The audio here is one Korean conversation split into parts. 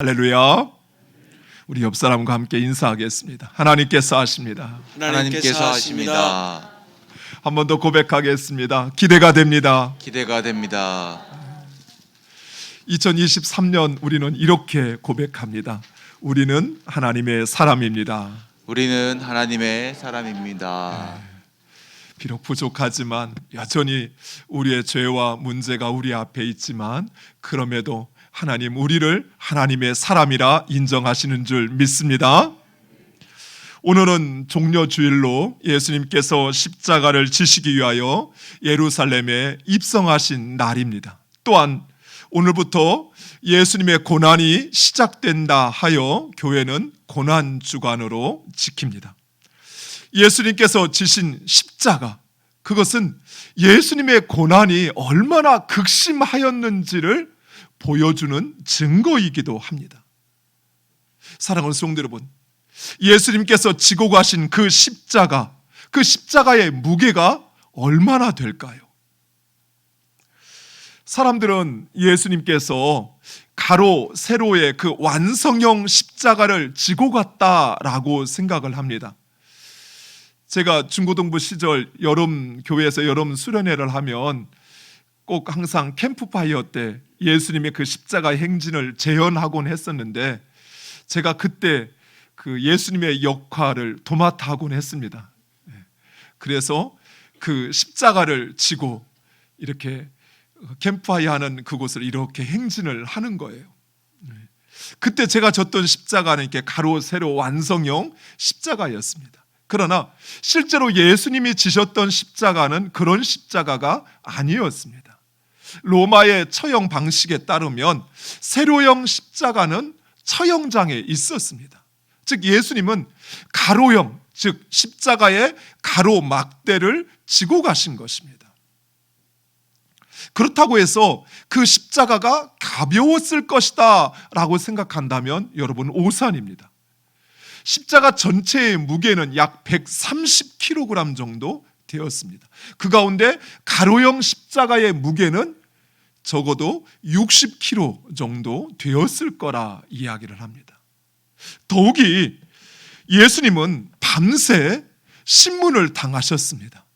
할렐루야. 우리 옆 사람과 함께 인사하겠습니다. 하나님께서 하십니다. 하나님께서 하십니다. 한 번 더 고백하겠습니다. 기대가 됩니다. 기대가 됩니다. 2023년 우리는 이렇게 고백합니다. 우리는 하나님의 사람입니다. 우리는 하나님의 사람입니다. 비록 부족하지만 여전히 우리의 죄와 문제가 우리 앞에 있지만 그럼에도 하나님 우리를 하나님의 사람이라 인정하시는 줄 믿습니다. 오늘은 종려주일로 예수님께서 십자가를 지시기 위하여 예루살렘에 입성하신 날입니다. 또한 오늘부터 예수님의 고난이 시작된다 하여 교회는 고난주간으로 지킵니다. 예수님께서 지신 십자가, 그것은 예수님의 고난이 얼마나 극심하였는지를 보여주는 증거이기도 합니다. 사랑하는 성도 여러분, 예수님께서 지고 가신 그 십자가의 무게가 얼마나 될까요? 사람들은 예수님께서 가로, 세로의 그 완성형 십자가를 지고 갔다라고 생각을 합니다. 제가 중고등부 시절 여름 교회에서 여름 수련회를 하면 꼭 항상 캠프파이어 때 예수님의 그 십자가 행진을 재현하곤 했었는데 제가 그때 그 예수님의 역할을 도맡아 하곤 했습니다. 그래서 그 십자가를 지고 이렇게 캠프파이어 하는 그곳을 이렇게 행진을 하는 거예요. 그때 제가 졌던 십자가는 이렇게 가로 세로 완성형 십자가였습니다. 그러나 실제로 예수님이 지셨던 십자가는 그런 십자가가 아니었습니다. 로마의 처형 방식에 따르면 세로형 십자가는 처형장에 있었습니다. 즉 예수님은 가로형, 즉 십자가의 가로막대를 지고 가신 것입니다. 그렇다고 해서 그 십자가가 가벼웠을 것이다 라고 생각한다면 여러분 오산입니다. 십자가 전체의 무게는 약 130kg 정도 되었습니다. 그 가운데 가로형 십자가의 무게는 적어도 60kg 정도 되었을 거라 이야기를 합니다. 더욱이 예수님은 밤새 신문을 당하셨습니다.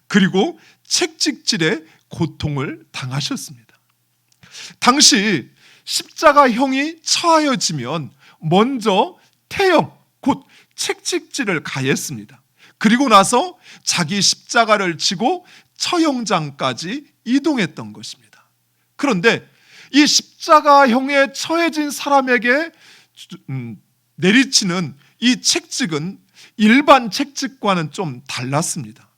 그리고 책찍질의 고통을 당하셨습니다. 당시 십자가형이 처하여지면 먼저 태형, 곧 책찍질을 가했습니다. 그리고 나서 자기 십자가를 지고 처형장까지 이동했던 것입니다. 그런데 이 십자가형에 처해진 사람에게 내리치는 이 책찍은 일반 책찍과는 좀 달랐습니다.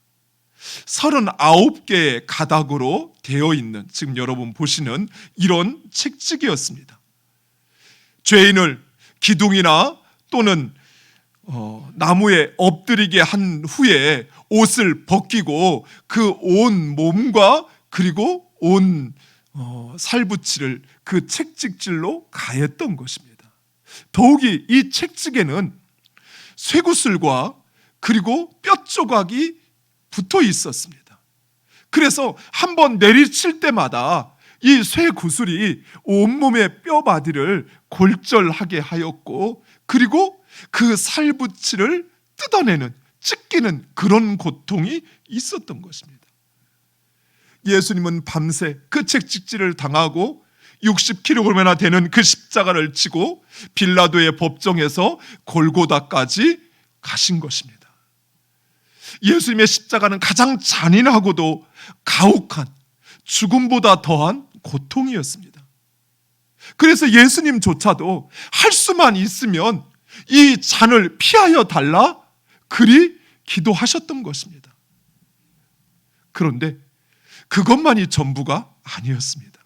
39개의 가닥으로 되어 있는, 지금 여러분 보시는 이런 책찍이었습니다. 죄인을 기둥이나 또는 나무에 엎드리게 한 후에 옷을 벗기고 그 온 몸과 그리고 온 살붙이를 그 책찍질로 가했던 것입니다. 더욱이 이 책찍에는 쇠구슬과 그리고 뼈 조각이 붙어 있었습니다. 그래서 한번 내리칠 때마다 이 쇠구슬이 온몸의 뼈마디를 골절하게 하였고 그리고 그 살붙이를 뜯어내는, 찢기는 그런 고통이 있었던 것입니다. 예수님은 밤새 그 책찍질을 당하고 60kg이나 되는 그 십자가를 지고 빌라도의 법정에서 골고다까지 가신 것입니다. 예수님의 십자가는 가장 잔인하고도 가혹한, 죽음보다 더한 고통이었습니다. 그래서 예수님조차도 할 수만 있으면 이 잔을 피하여 달라 그리 기도하셨던 것입니다. 그런데 그것만이 전부가 아니었습니다.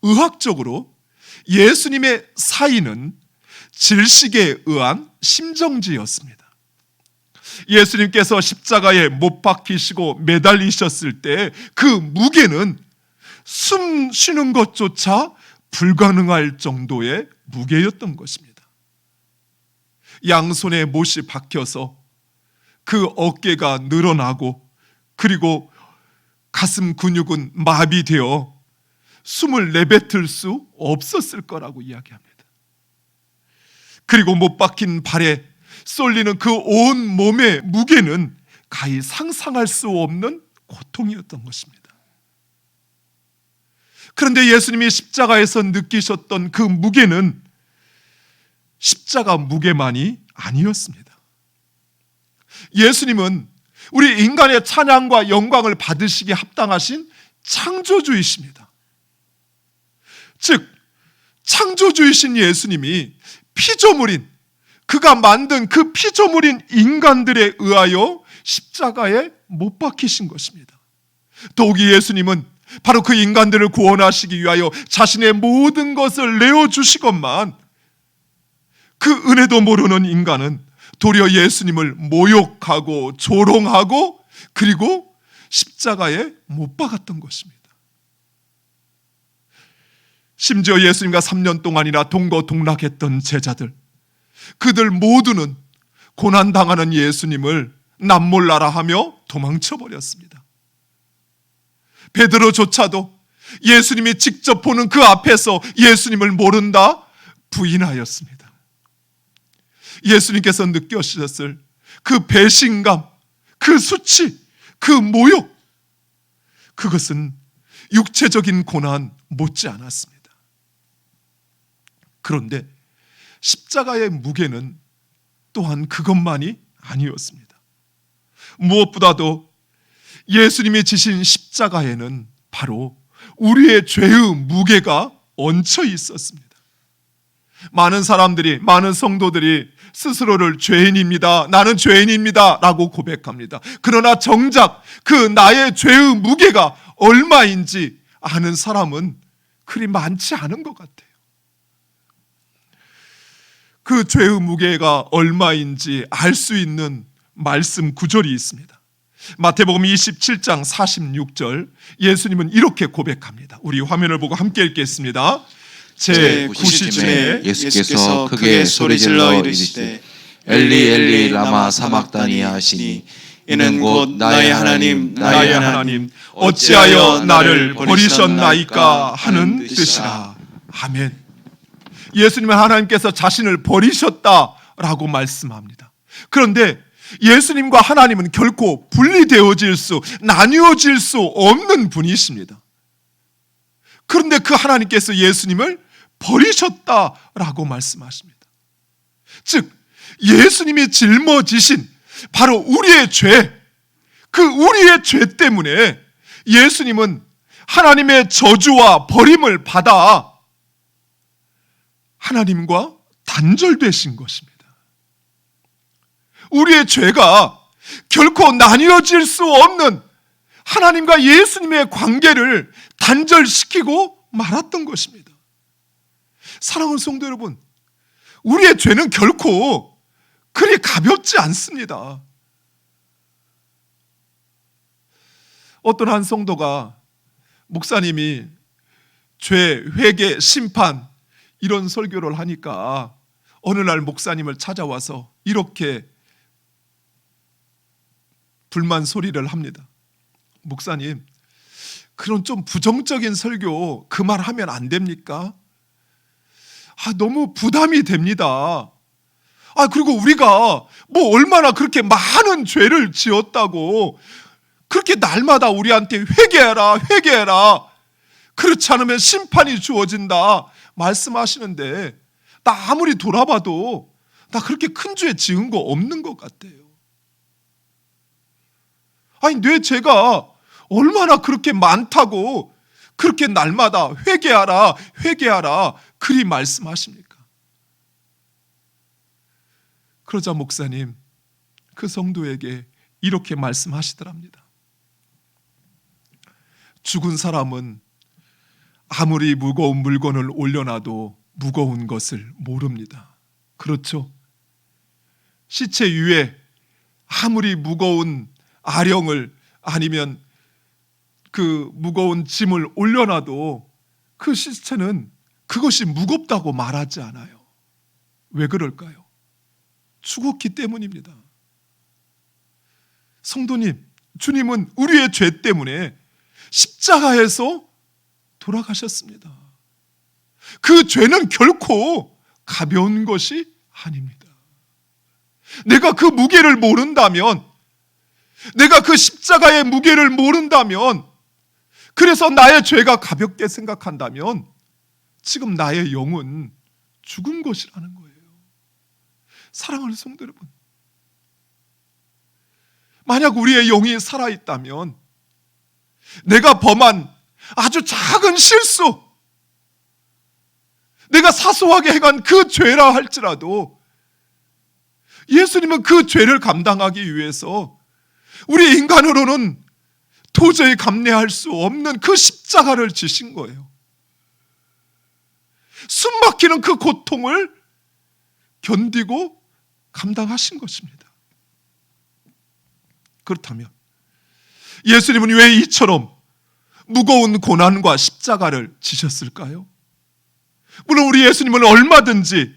의학적으로 예수님의 사인은 질식에 의한 심정지였습니다. 예수님께서 십자가에 못 박히시고 매달리셨을 때 그 무게는 숨 쉬는 것조차 불가능할 정도의 무게였던 것입니다. 양손에 못이 박혀서 그 어깨가 늘어나고 그리고 가슴 근육은 마비되어 숨을 내뱉을 수 없었을 거라고 이야기합니다. 그리고 못 박힌 발에 쏠리는 그 온 몸의 무게는 가히 상상할 수 없는 고통이었던 것입니다. 그런데 예수님이 십자가에서 느끼셨던 그 무게는 십자가 무게만이 아니었습니다. 예수님은 우리 인간의 찬양과 영광을 받으시기에 합당하신 창조주이십니다. 즉 창조주이신 예수님이 피조물인, 그가 만든 그 피조물인 인간들에 의하여 십자가에 못 박히신 것입니다. 더욱이 예수님은 바로 그 인간들을 구원하시기 위하여 자신의 모든 것을 내어주시건만 그 은혜도 모르는 인간은 도리어 예수님을 모욕하고 조롱하고 그리고 십자가에 못 박았던 것입니다. 심지어 예수님과 3년 동안이나 동거동락했던 제자들, 그들 모두는 고난당하는 예수님을 남몰라라 하며 도망쳐버렸습니다. 베드로조차도 예수님이 직접 보는 그 앞에서 예수님을 모른다 부인하였습니다. 예수님께서 느끼셨을 그 배신감, 그 수치, 그 모욕, 그것은 육체적인 고난 못지 않았습니다. 그런데 십자가의 무게는 또한 그것만이 아니었습니다. 무엇보다도 예수님이 지신 십자가에는 바로 우리의 죄의 무게가 얹혀 있었습니다. 많은 사람들이, 많은 성도들이 스스로를 죄인입니다, 나는 죄인입니다 라고 고백합니다. 그러나 정작 그 나의 죄의 무게가 얼마인지 아는 사람은 그리 많지 않은 것 같아요. 그 죄의 무게가 얼마인지 알 수 있는 말씀 구절이 있습니다. 마태복음 27장 46절, 예수님은 이렇게 고백합니다. 우리 화면을 보고 함께 읽겠습니다. 제 90쯤에 예수께서 크게 소리질러 이르시되 엘리 엘리 라마 사막다니 하시니 이는 곧 나의 하나님 나의 하나님 어찌하여 나를 버리셨나이까 하는 뜻이라. 아멘. 예수님은 하나님께서 자신을 버리셨다라고 말씀합니다. 그런데 예수님과 하나님은 결코 분리되어질 수, 나뉘어질 수 없는 분이십니다. 그런데 그 하나님께서 예수님을 버리셨다라고 말씀하십니다. 즉 예수님이 짊어지신 바로 우리의 죄, 그 우리의 죄 때문에 예수님은 하나님의 저주와 버림을 받아 하나님과 단절되신 것입니다. 우리의 죄가 결코 나뉘어질 수 없는 하나님과 예수님의 관계를 단절시키고 말았던 것입니다. 사랑하는 성도 여러분, 우리의 죄는 결코 그리 가볍지 않습니다. 어떤 한 성도가 목사님이 죄, 회개, 심판 이런 설교를 하니까 어느 날 목사님을 찾아와서 이렇게 불만 소리를 합니다. 목사님, 그런 좀 부정적인 설교 그 말 하면 안 됩니까? 너무 부담이 됩니다. 그리고 우리가 뭐 얼마나 그렇게 많은 죄를 지었다고 그렇게 날마다 우리한테 회개해라, 회개해라, 그렇지 않으면 심판이 주어진다 말씀하시는데 나 아무리 돌아봐도 나 그렇게 큰 죄 지은 거 없는 것 같아요. 내 죄가 얼마나 그렇게 많다고 그렇게 날마다 회개하라, 회개하라 그리 말씀하십니까? 그러자 목사님 그 성도에게 이렇게 말씀하시더랍니다. 죽은 사람은 아무리 무거운 물건을 올려놔도 무거운 것을 모릅니다. 그렇죠? 시체 위에 아무리 무거운 아령을 아니면 그 무거운 짐을 올려놔도 그 시체는 그것이 무겁다고 말하지 않아요. 왜 그럴까요? 죽었기 때문입니다. 성도님, 주님은 우리의 죄 때문에 십자가에서 돌아가셨습니다. 그 죄는 결코 가벼운 것이 아닙니다. 내가 그 무게를 모른다면, 내가 그 십자가의 무게를 모른다면, 그래서 나의 죄가 가볍게 생각한다면 지금 나의 영은 죽은 것이라는 거예요. 사랑하는 성도 여러분, 만약 우리의 영이 살아있다면 내가 범한 아주 작은 실수, 내가 사소하게 행한 그 죄라 할지라도 예수님은 그 죄를 감당하기 위해서 우리 인간으로는 도저히 감내할 수 없는 그 십자가를 지신 거예요. 숨막히는 그 고통을 견디고 감당하신 것입니다. 그렇다면 예수님은 왜 이처럼 무거운 고난과 십자가를 지셨을까요? 물론 우리 예수님은 얼마든지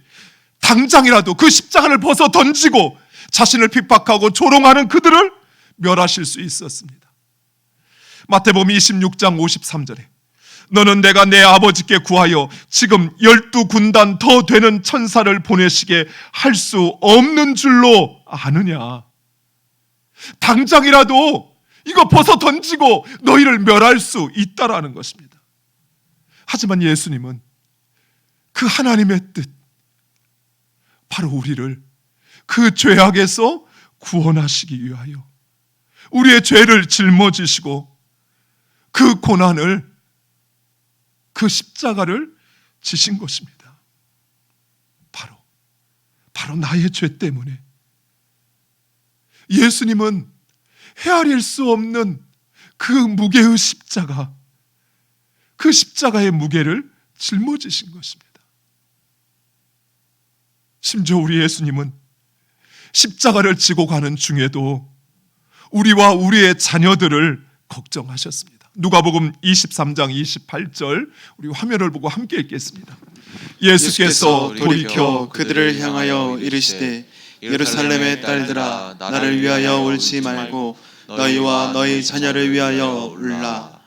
당장이라도 그 십자가를 벗어 던지고 자신을 핍박하고 조롱하는 그들을 멸하실 수 있었습니다. 마태복음 26장 53절에 너는 내가 내 아버지께 구하여 지금 12군단 더 되는 천사를 보내시게 할 수 없는 줄로 아느냐. 당장이라도 이거 벗어 던지고 너희를 멸할 수 있다라는 것입니다. 하지만 예수님은 그 하나님의 뜻, 바로 우리를 그 죄악에서 구원하시기 위하여 우리의 죄를 짊어지시고 그 고난을, 그 십자가를 지신 것입니다. 바로 나의 죄 때문에 예수님은 헤아릴 수 없는 그 무게의 십자가, 그 십자가의 무게를 짊어지신 것입니다. 심지어 우리 예수님은 십자가를 지고 가는 중에도 우리와 우리의 자녀들을 걱정하셨습니다. 누가복음 23장 28절, 우리 화면을 보고 함께 읽겠습니다. 예수께서 돌이켜 그들을 향하여 이르시되 예루살렘의 딸들아 나를 위하여 울지 말고 너희와 너희 자녀를 위하여 울라.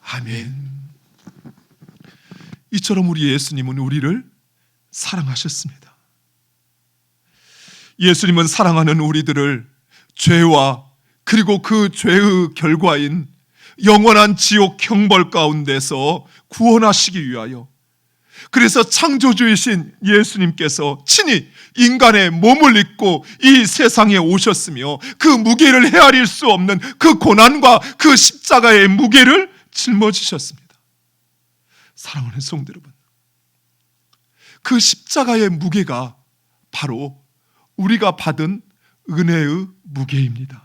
아멘. 이처럼 우리 예수님은 우리를 사랑하셨습니다. 예수님은 사랑하는 우리들을 죄와 그리고 그 죄의 결과인 영원한 지옥 형벌 가운데서 구원하시기 위하여, 그래서 창조주이신 예수님께서 친히 인간의 몸을 입고 이 세상에 오셨으며 그 무게를 헤아릴 수 없는 그 고난과 그 십자가의 무게를 짊어지셨습니다. 사랑하는 성도 여러분, 그 십자가의 무게가 바로 우리가 받은 은혜의 무게입니다.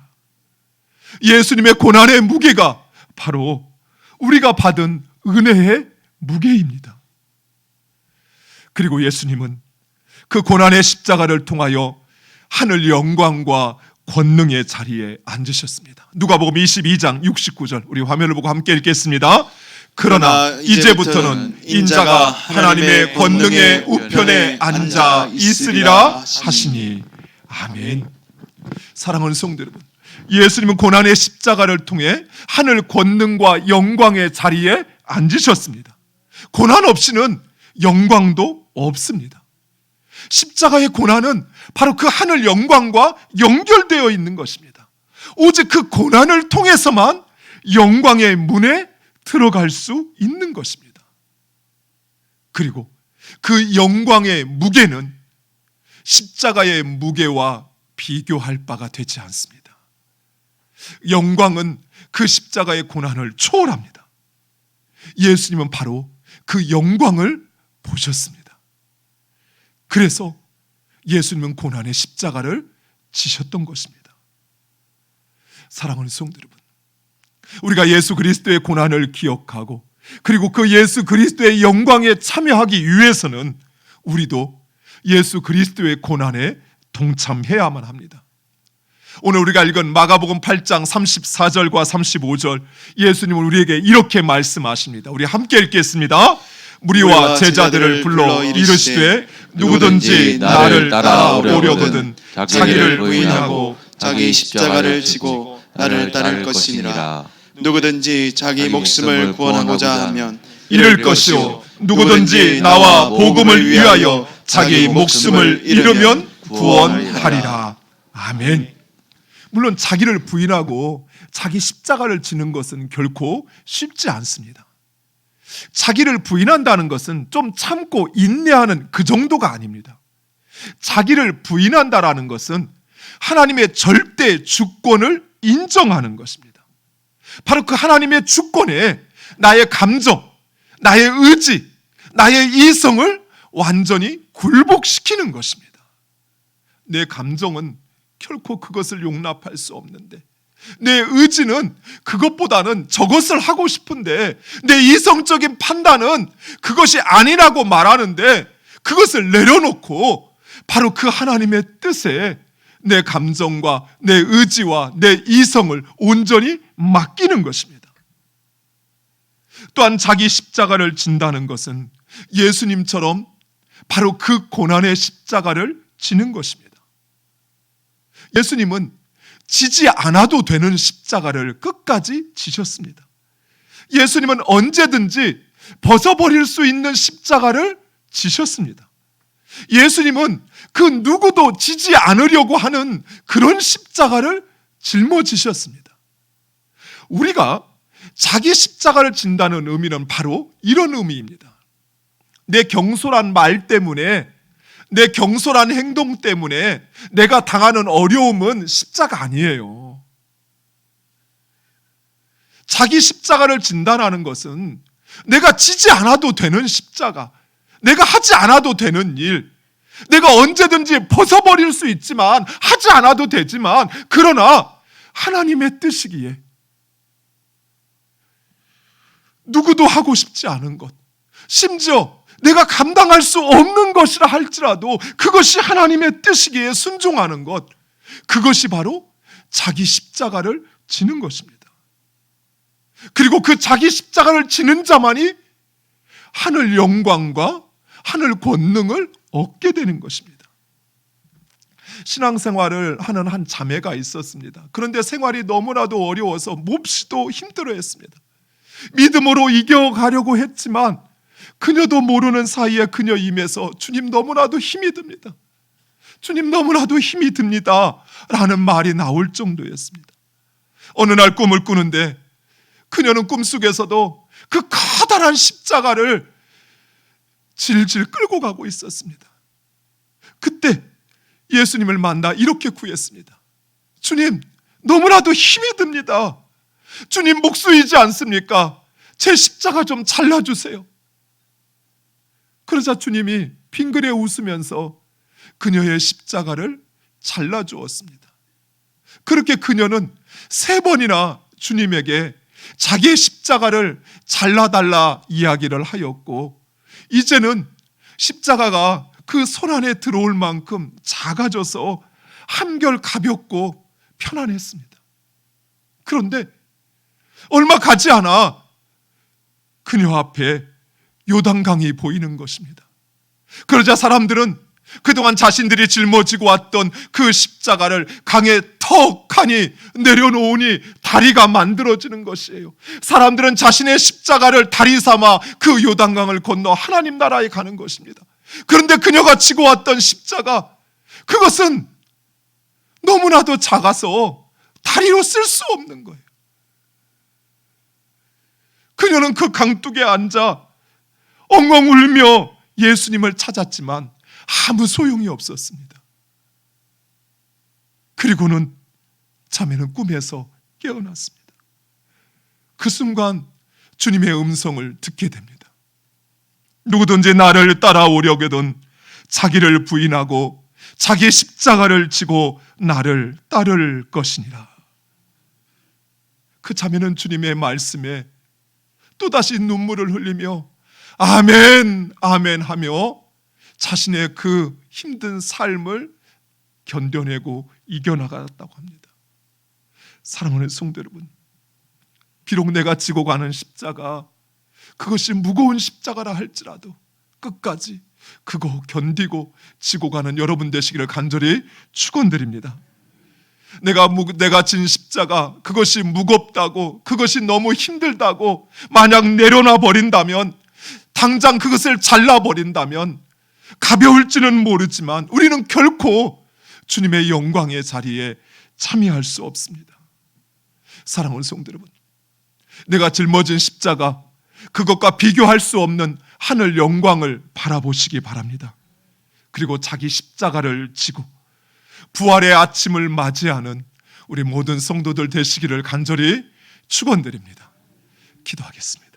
예수님의 고난의 무게가 바로 우리가 받은 은혜의 무게입니다. 그리고 예수님은 그 고난의 십자가를 통하여 하늘 영광과 권능의 자리에 앉으셨습니다. 누가복음 22장 69절, 우리 화면을 보고 함께 읽겠습니다. 그러나 이제부터는 인자가 하나님의 권능의 우편에 앉아 있으리라 하시니. 아멘. 사랑하는 성도 여러분, 예수님은 고난의 십자가를 통해 하늘 권능과 영광의 자리에 앉으셨습니다. 고난 없이는 영광도 없습니다. 십자가의 고난은 바로 그 하늘 영광과 연결되어 있는 것입니다. 오직 그 고난을 통해서만 영광의 문에 들어갈 수 있는 것입니다. 그리고 그 영광의 무게는 십자가의 무게와 비교할 바가 되지 않습니다. 영광은 그 십자가의 고난을 초월합니다. 예수님은 바로 그 영광을 보셨습니다. 그래서 예수님은 고난의 십자가를 지셨던 것입니다. 사랑하는 성도 여러분, 우리가 예수 그리스도의 고난을 기억하고 그리고 그 예수 그리스도의 영광에 참여하기 위해서는 우리도 예수 그리스도의 고난에 동참해야만 합니다. 오늘 우리가 읽은 마가복음 8장 34절과 35절, 예수님은 우리에게 이렇게 말씀하십니다. 우리 함께 읽겠습니다. 무리와 제자들을 불러 이르시되 누구든지 나를 따라오려거든 자기를 부인하고 자기 십자가를 지고 나를 따를 것이니라. 누구든지 자기 목숨을 구원하고자 하면 잃을 것이요 누구든지 나와 복음을 위하여 자기 목숨을 잃으면 구원하리라. 아멘. 물론 자기를 부인하고 자기 십자가를 지는 것은 결코 쉽지 않습니다. 자기를 부인한다는 것은 좀 참고 인내하는 그 정도가 아닙니다. 자기를 부인한다라는 것은 하나님의 절대 주권을 인정하는 것입니다. 바로 그 하나님의 주권에 나의 감정, 나의 의지, 나의 이성을 완전히 굴복시키는 것입니다. 내 감정은 결코 그것을 용납할 수 없는데, 내 의지는 그것보다는 저것을 하고 싶은데, 내 이성적인 판단은 그것이 아니라고 말하는데 그것을 내려놓고 바로 그 하나님의 뜻에 내 감정과 내 의지와 내 이성을 온전히 맡기는 것입니다. 또한 자기 십자가를 진다는 것은 예수님처럼 바로 그 고난의 십자가를 지는 것입니다. 예수님은 지지 않아도 되는 십자가를 끝까지 지셨습니다. 예수님은 언제든지 벗어버릴 수 있는 십자가를 지셨습니다. 예수님은 그 누구도 지지 않으려고 하는 그런 십자가를 짊어지셨습니다. 우리가 자기 십자가를 진다는 의미는 바로 이런 의미입니다. 내 경솔한 말 때문에, 내 경솔한 행동 때문에 내가 당하는 어려움은 십자가 아니에요. 자기 십자가를 진다는 것은 내가 지지 않아도 되는 십자가, 내가 하지 않아도 되는 일, 내가 언제든지 벗어버릴 수 있지만 하지 않아도 되지만, 그러나 하나님의 뜻이기에 누구도 하고 싶지 않은 것, 심지어 내가 감당할 수 없는 것이라 할지라도 그것이 하나님의 뜻이기에 순종하는 것, 그것이 바로 자기 십자가를 지는 것입니다. 그리고 그 자기 십자가를 지는 자만이 하늘 영광과 하늘 권능을 얻게 되는 것입니다. 신앙생활을 하는 한 자매가 있었습니다. 그런데 생활이 너무나도 어려워서 몹시도 힘들어했습니다. 믿음으로 이겨가려고 했지만 그녀도 모르는 사이에 그녀 입에서 주님 너무나도 힘이 듭니다, 주님 너무나도 힘이 듭니다 라는 말이 나올 정도였습니다. 어느 날 꿈을 꾸는데 그녀는 꿈속에서도 그 커다란 십자가를 질질 끌고 가고 있었습니다. 그때 예수님을 만나 이렇게 구했습니다. 주님, 너무나도 힘이 듭니다. 주님 목수이지 않습니까? 제 십자가 좀 잘라주세요. 그러자 주님이 빙그레 웃으면서 그녀의 십자가를 잘라주었습니다. 그렇게 그녀는 3번이나 주님에게 자기의 십자가를 잘라달라 이야기를 하였고, 이제는 십자가가 그 손 안에 들어올 만큼 작아져서 한결 가볍고 편안했습니다. 그런데 얼마 가지 않아 그녀 앞에 요단강이 보이는 것입니다. 그러자 사람들은 그동안 자신들이 짊어지고 왔던 그 십자가를 강에 턱하니 내려놓으니 다리가 만들어지는 것이에요. 사람들은 자신의 십자가를 다리 삼아 그 요단강을 건너 하나님 나라에 가는 것입니다. 그런데 그녀가 지고 왔던 십자가, 그것은 너무나도 작아서 다리로 쓸 수 없는 거예요. 그녀는 그 강둑에 앉아 엉엉 울며 예수님을 찾았지만 아무 소용이 없었습니다. 그리고는 자매는 꿈에서 깨어났습니다. 그 순간 주님의 음성을 듣게 됩니다. 누구든지 나를 따라오려거든 자기를 부인하고 자기 십자가를 지고 나를 따를 것이니라. 그 자매는 주님의 말씀에 또다시 눈물을 흘리며 아멘, 아멘 하며 자신의 그 힘든 삶을 견뎌내고 이겨나갔다고 합니다. 사랑하는 성도 여러분, 비록 내가 지고 가는 십자가, 그것이 무거운 십자가라 할지라도 끝까지 그거 견디고 지고 가는 여러분 되시기를 간절히 축원드립니다. 내가 진 십자가, 그것이 무겁다고, 그것이 너무 힘들다고 만약 내려놔 버린다면, 당장 그것을 잘라버린다면 가벼울지는 모르지만 우리는 결코 주님의 영광의 자리에 참여할 수 없습니다. 사랑하는 성도 여러분, 내가 짊어진 십자가, 그것과 비교할 수 없는 하늘 영광을 바라보시기 바랍니다. 그리고 자기 십자가를 지고 부활의 아침을 맞이하는 우리 모든 성도들 되시기를 간절히 축원드립니다. 기도하겠습니다.